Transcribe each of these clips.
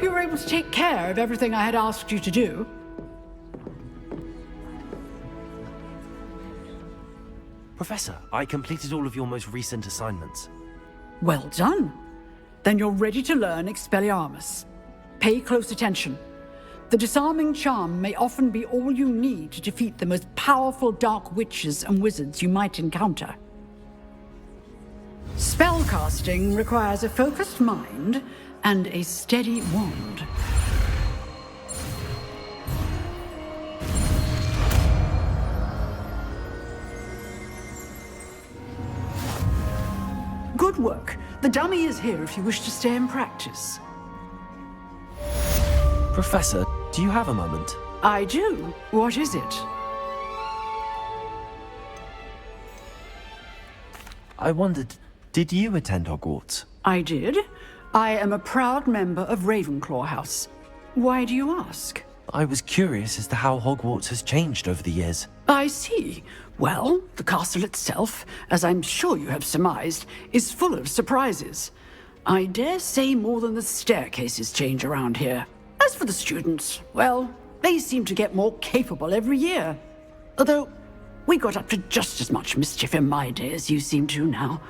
you were able to take care of everything I had asked you to do. Professor, I completed all of your most recent assignments. Well done. Then you're ready to learn Expelliarmus. Pay close attention. The disarming charm may often be all you need to defeat the most powerful dark witches and wizards you might encounter. Spellcasting requires a focused mind and a steady wand. Good work. The dummy is here if you wish to stay and practice. Professor, do you have a moment? I do. What is it? I wondered, did you attend Hogwarts? I did. I am a proud member of Ravenclaw House. Why do you ask? I was curious as to how Hogwarts has changed over the years. I see. Well, the castle itself, as I'm sure you have surmised, is full of surprises. I dare say more than the staircases change around here. As for the students, well, they seem to get more capable every year. Although, we got up to just as much mischief in my day as you seem to now.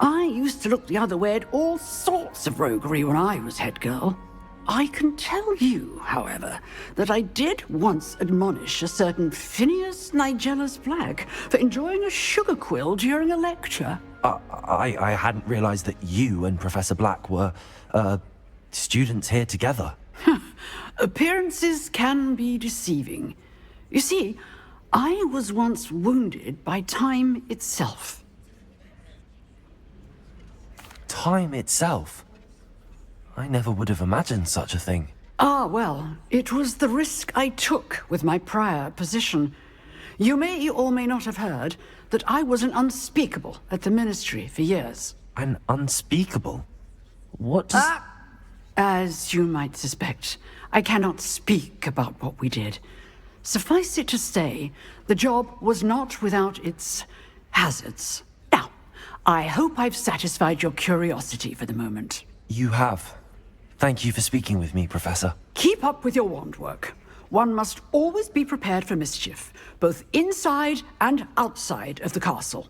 I used to look the other way at all sorts of roguery when I was head girl. I can tell you, however, that I did once admonish a certain Phineas Nigellus Black for enjoying a sugar quill during a lecture. I hadn't realized that you and Professor Black were, students here together. Appearances can be deceiving. You see, I was once wounded by time itself. Time itself? I never would have imagined such a thing. Ah, well, it was the risk I took with my prior position. You may or may not have heard that I was an unspeakable at the Ministry for years. An unspeakable? What does... As you might suspect, I cannot speak about what we did. Suffice it to say, the job was not without its hazards. Now, I hope I've satisfied your curiosity for the moment. You have. Thank you for speaking with me, Professor. Keep up with your wand work. One must always be prepared for mischief, both inside and outside of the castle.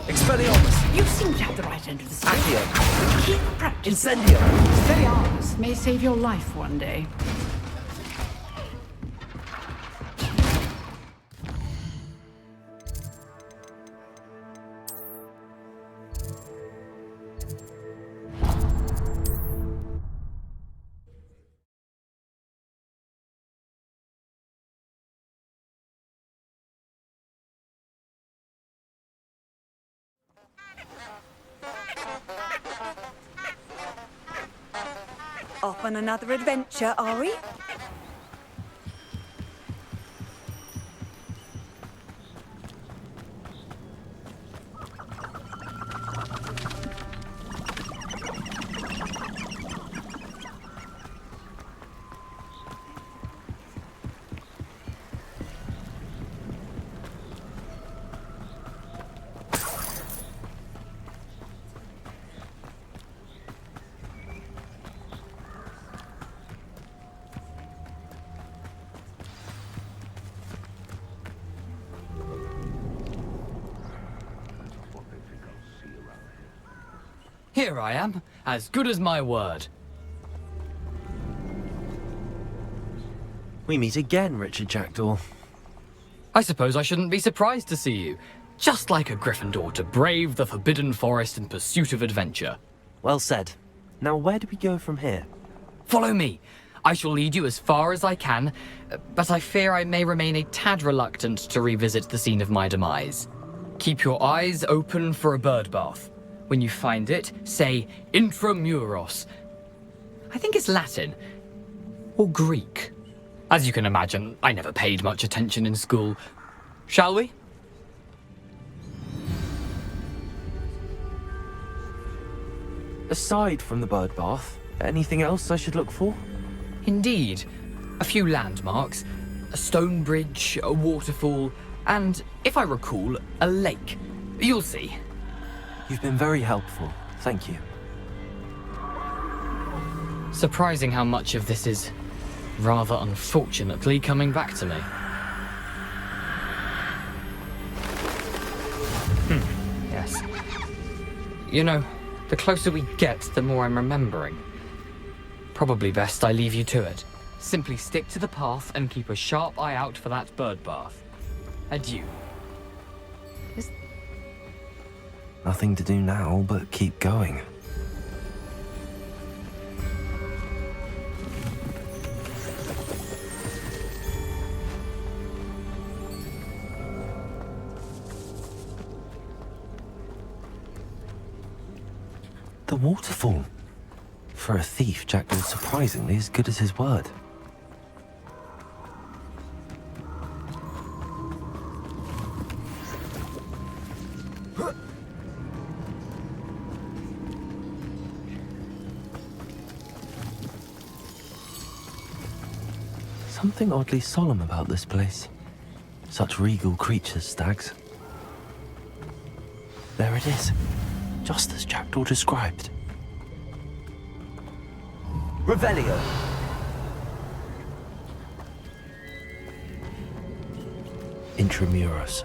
Expelliarmus! You seem to have the right end of the stick. Accio! Keep practicing. Incendio! Expelliarmus may save your life one day. Off on another adventure, are we? Here I am, as good as my word. We meet again, Richard Jackdaw. I suppose I shouldn't be surprised to see you. Just like a Gryffindor to brave the Forbidden Forest in pursuit of adventure. Well said. Now where do we go from here? Follow me. I shall lead you as far as I can, but I fear I may remain a tad reluctant to revisit the scene of my demise. Keep your eyes open for a bird bath. When you find it, say intramuros. I think it's Latin. Or Greek. As you can imagine, I never paid much attention in school. Shall we? Aside from the bird bath, anything else I should look for? Indeed. A few landmarks, a stone bridge, a waterfall, and, if I recall, a lake. You'll see. You've been very helpful. Thank you. Surprising how much of this is, rather unfortunately, coming back to me. Yes. You know, the closer we get, the more I'm remembering. Probably best I leave you to it. Simply stick to the path and keep a sharp eye out for that bird bath. Adieu. Nothing to do now but keep going. The waterfall. For a thief, Jackdaw's surprisingly as good as his word. Something oddly solemn about this place. Such regal creatures, stags. There it is, just as Jackdaw described. Revelio. Intramuros.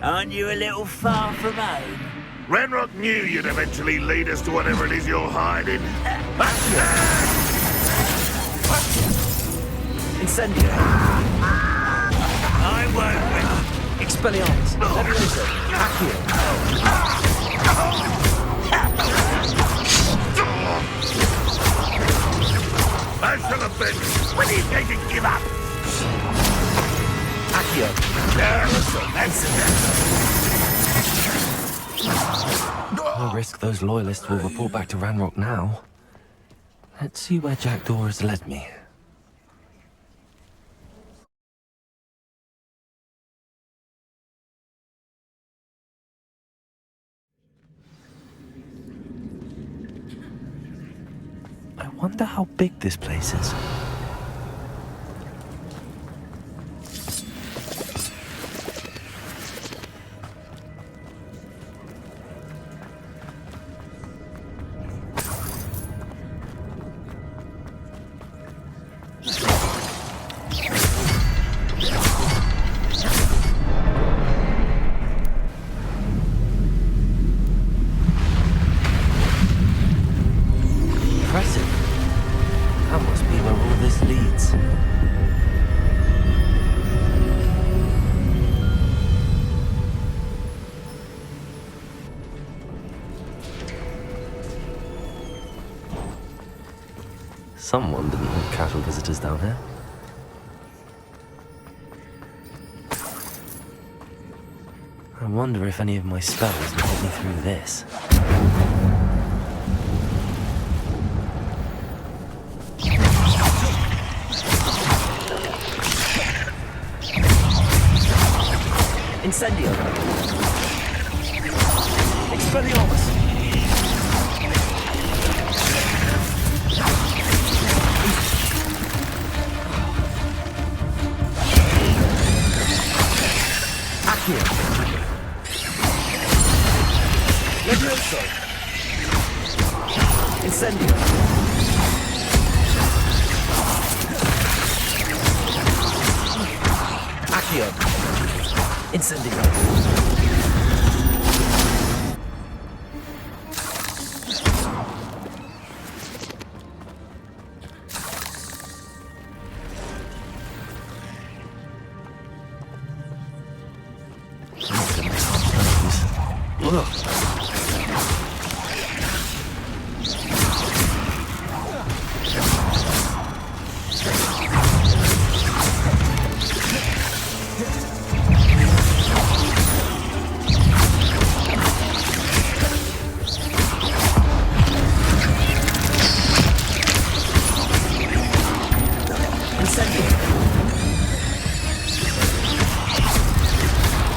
Aren't you a little far from home? Ranrock knew you'd eventually lead us to whatever it is you're hiding. Incendio. I won't win. Expelliarmus. Levioso. Accio. I shall have been. When are you going to give up? Accio. No risk those loyalists will report back to Ranrock now. Let's see where Jackdaw has led me. I wonder how big this place is. Impressive. That must be where all this leads. Someone didn't want casual visitors down here. I wonder if any of my spells will help me through this. Incendio. Expelliarmus. Accio. Levioso. Incendio. Accio. Incendio.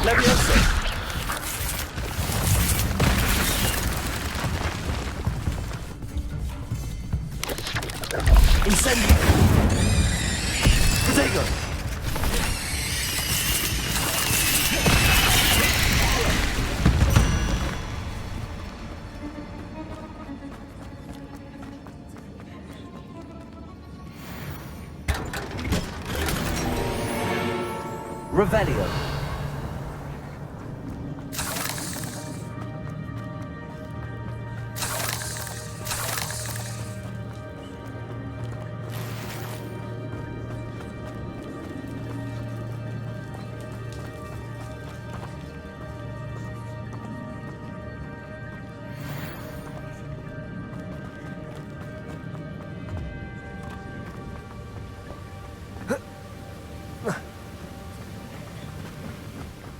Leviosa! Incendio! Protego! Revelio.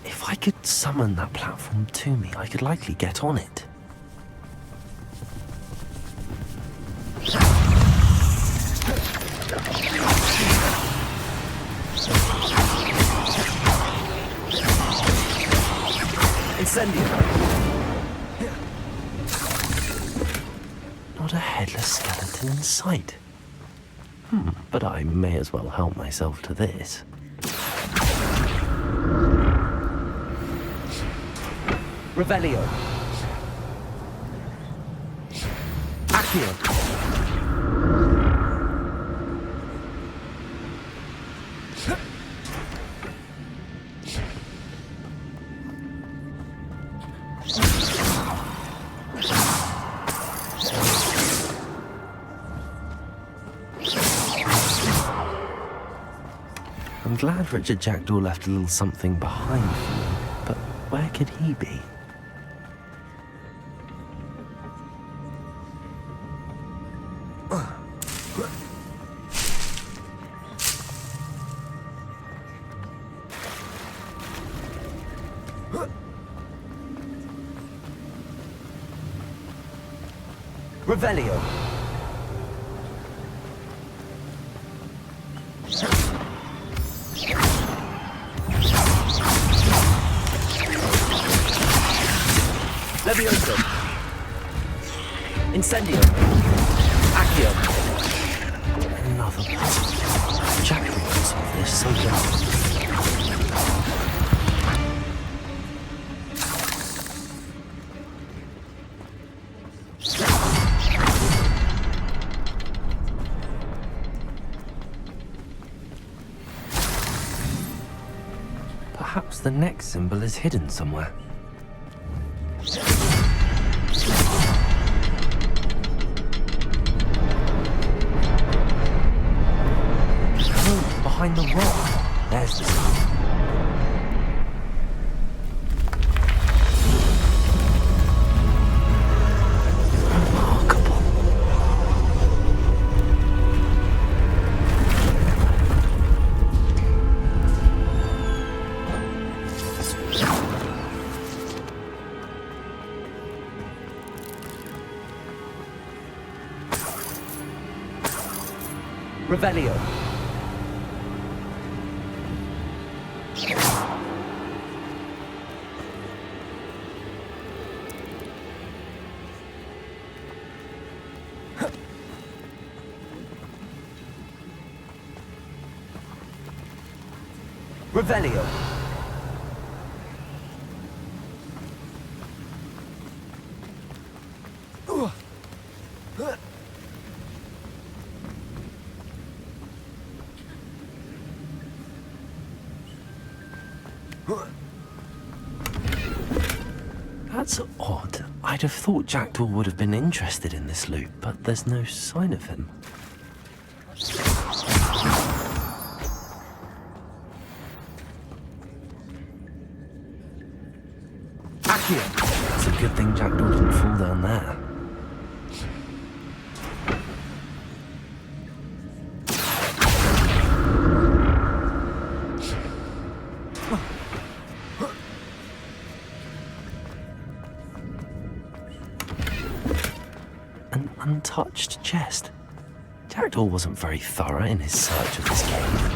If I could summon that platform to me, I could likely get on it. Incendio! Not a headless skeleton in sight. But I may as well help myself to this. Revelio. Accio. I'm glad Richard Jackdaw left a little something behind for me, but where could he be? Revelio. Levioso. Incendio. Accio. Another puzzle. Jackdaw can solve this so well. Perhaps the next symbol is hidden somewhere. Oh, behind the rock. There's the symbol. Remarkable. Revelio. Revelio. That's odd. I'd have thought Jackdaw would have been interested in this loot, but there's no sign of him. Accio! It's a good thing Jackdaw didn't fall down there. An untouched chest. Jackdaw wasn't very thorough in his search of this cave.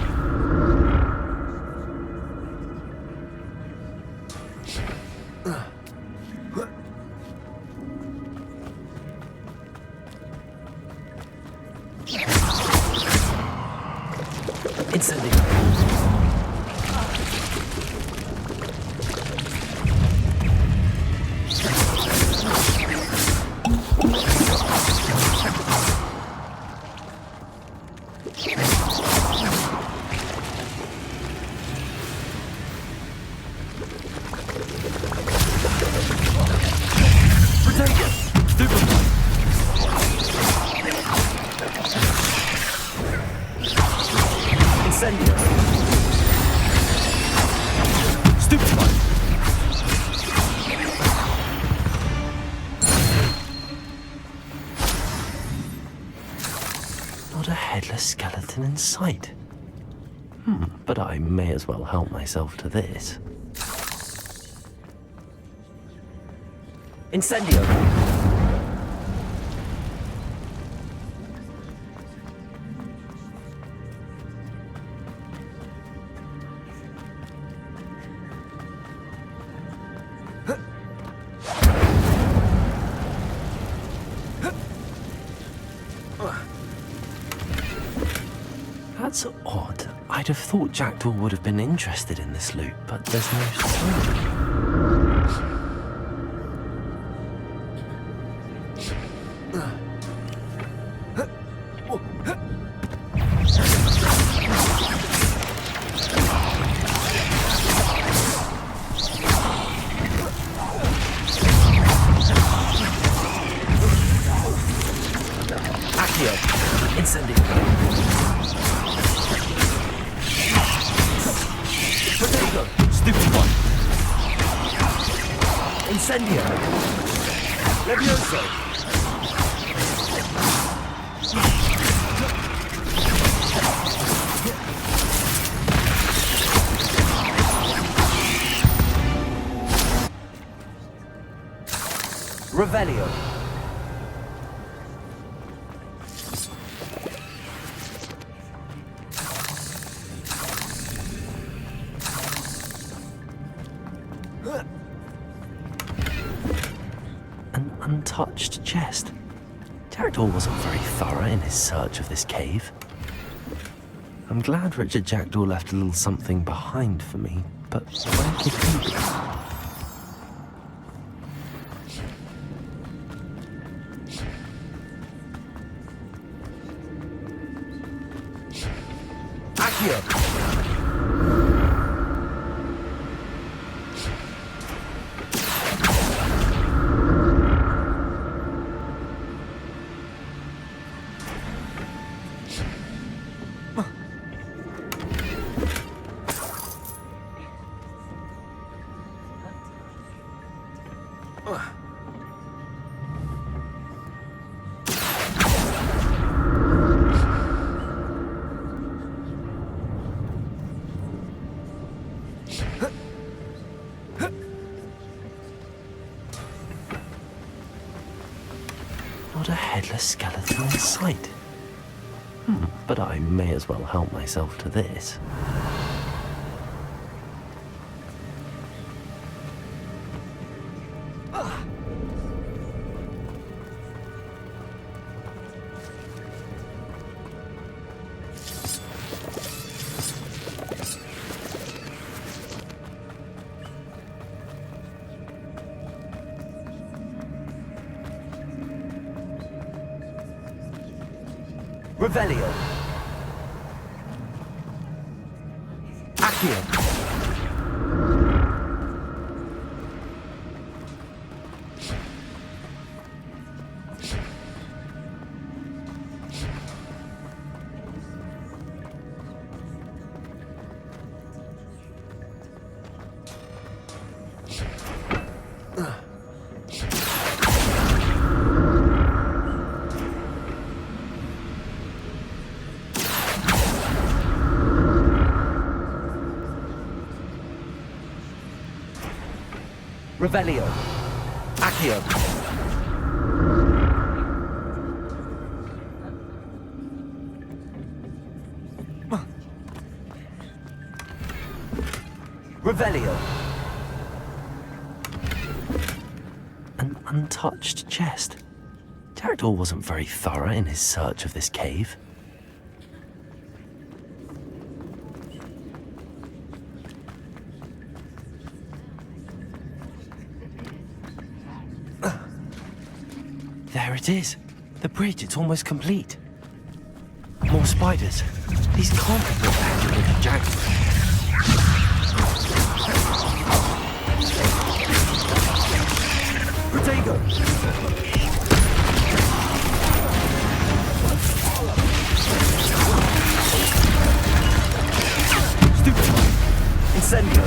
skeleton in sight. But I may as well help myself to this. Incendio! That's odd. I'd have thought Jackdaw would have been interested in this loot, but there's no sign. Accio! Incendio! Potato! Stupid one! Incendio! Levioso! Revelio! An untouched chest. Jackdaw wasn't very thorough in his search of this cave. I'm glad Richard Jackdaw left a little something behind for me, but where could he be? Accio! Not a headless skeleton in sight. But I may as well help myself to this. Revelio. Accio. Revelio. Accio. Revelio. An untouched chest. Jackdaw wasn't very thorough in his search of this cave. There it is. The bridge, it's almost complete. More spiders. These can't be what happened with Jackdaw. Protego! Stupid one! Incendio!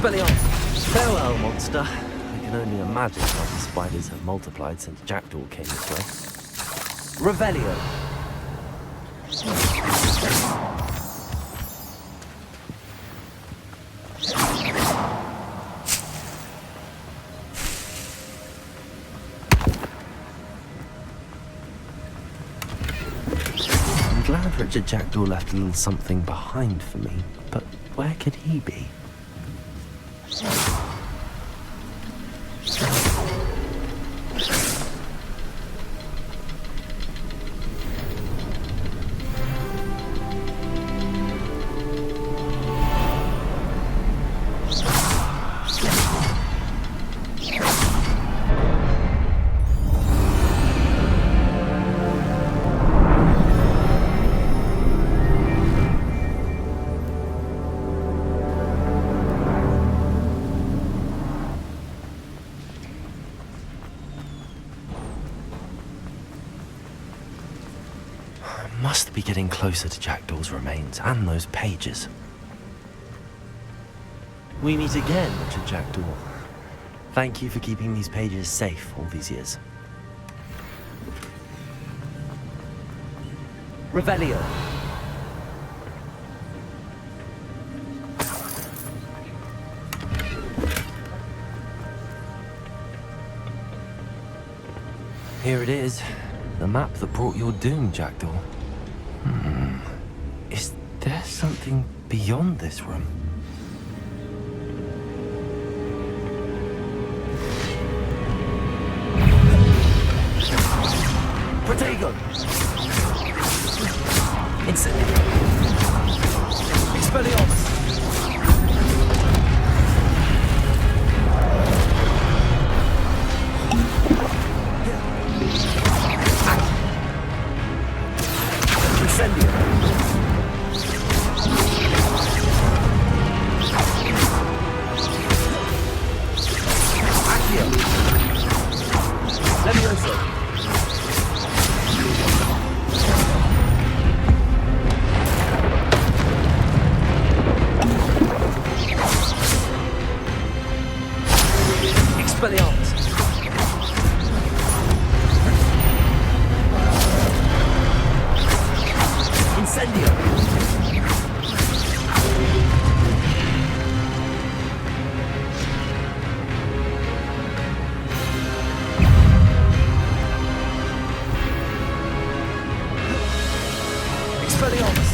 Expelliarmus! Farewell, monster. I can only imagine how the spiders have multiplied since Jackdaw came this way. Revelio! I'm glad Richard Jackdaw left a little something behind for me, but where could he be? Must be getting closer to Jackdaw's remains and those pages. We meet again, Richard Jackdaw. Thank you for keeping these pages safe all these years. Revelio. Here it is. The map that brought your doom, Jackdaw. Is there something beyond this room? Protego! Incendio! Expelliarmus! Incendio! Accio! Levioso! Expelliarmus! Incendio! Expelliarmus!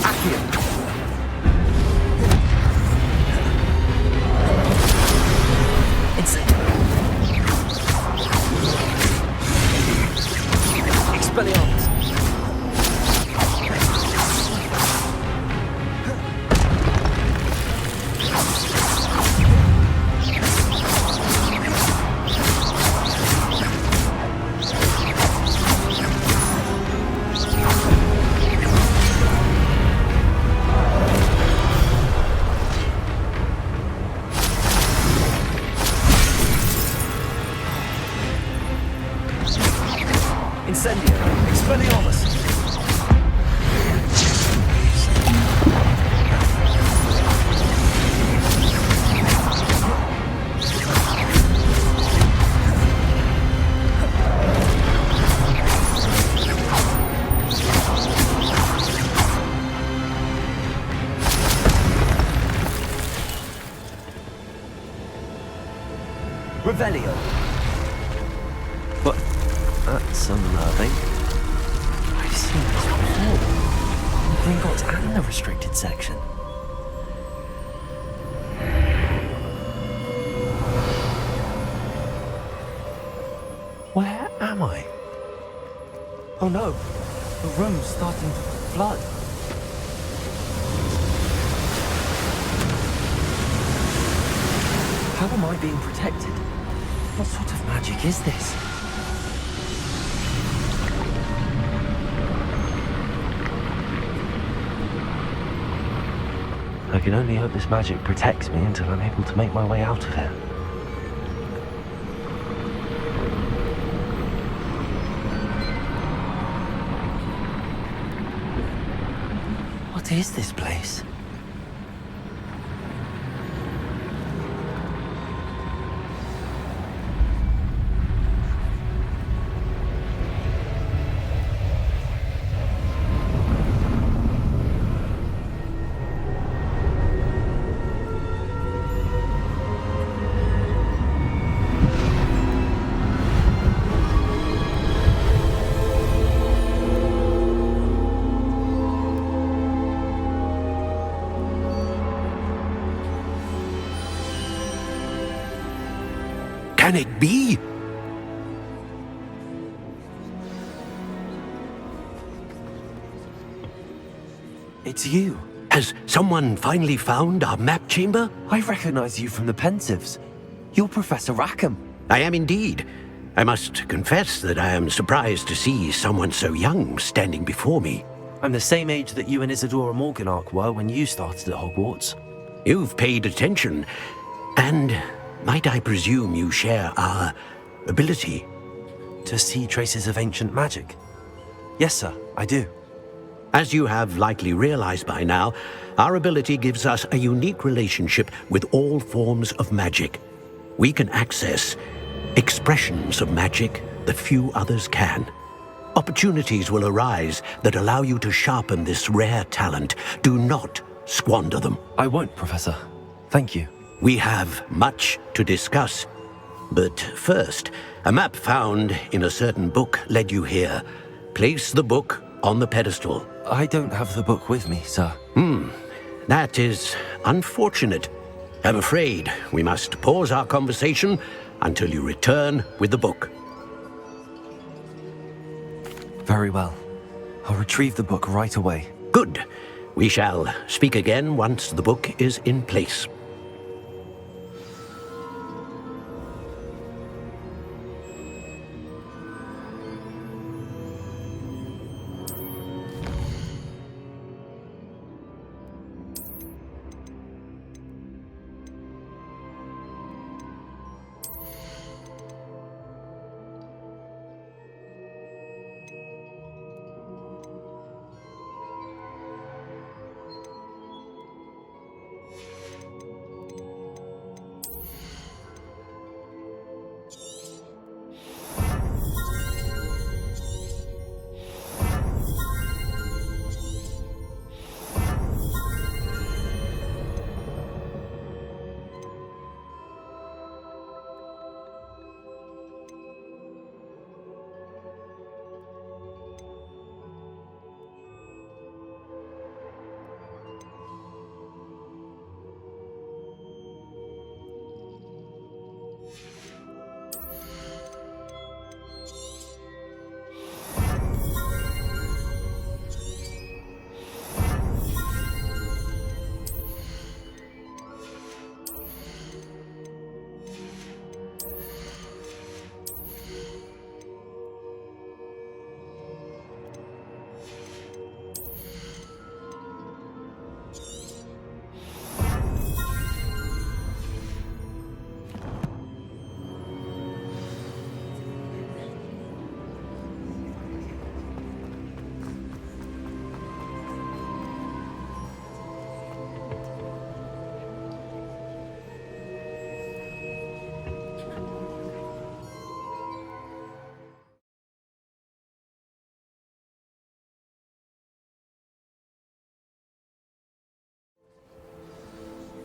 Accio! Incendio! Expelliarmus! Incendio! Expelliarmus! Revelio! But that's unnerving. I've seen this before. The Gringotts and the restricted section. Where am I? Oh no, the room's starting to flood. How am I being protected? What sort of magic is this? I can only hope this magic protects me until I'm able to make my way out of here. What is this place? Can it be? It's you. Has someone finally found our map chamber? I recognize you from the Pensives. You're Professor Rackham. I am indeed. I must confess that I am surprised to see someone so young standing before me. I'm the same age that you and Isadora Morganach were when you started at Hogwarts. You've paid attention, and might I presume you share our ability? To see traces of ancient magic? Yes, sir, I do. As you have likely realized by now, our ability gives us a unique relationship with all forms of magic. We can access expressions of magic that few others can. Opportunities will arise that allow you to sharpen this rare talent. Do not squander them. I won't, Professor. Thank you. We have much to discuss. But first, a map found in a certain book led you here. Place the book on the pedestal. I don't have the book with me, sir. That is unfortunate. I'm afraid we must pause our conversation until you return with the book. Very well. I'll retrieve the book right away. Good. We shall speak again once the book is in place.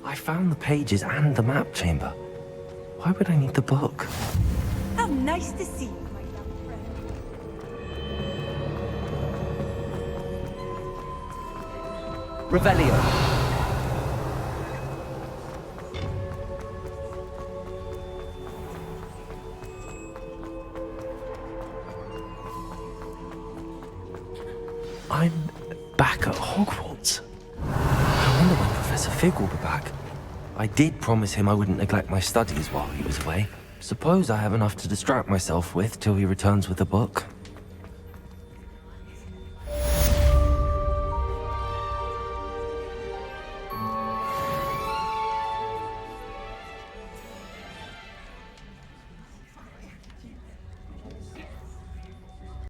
I found the pages and the map chamber. Why would I need the book? How nice to see you, my young friend. Revelio. I'm back at Hogwarts. I wonder when Professor Fig will be back. I did promise him I wouldn't neglect my studies while he was away. Suppose I have enough to distract myself with till he returns with the book.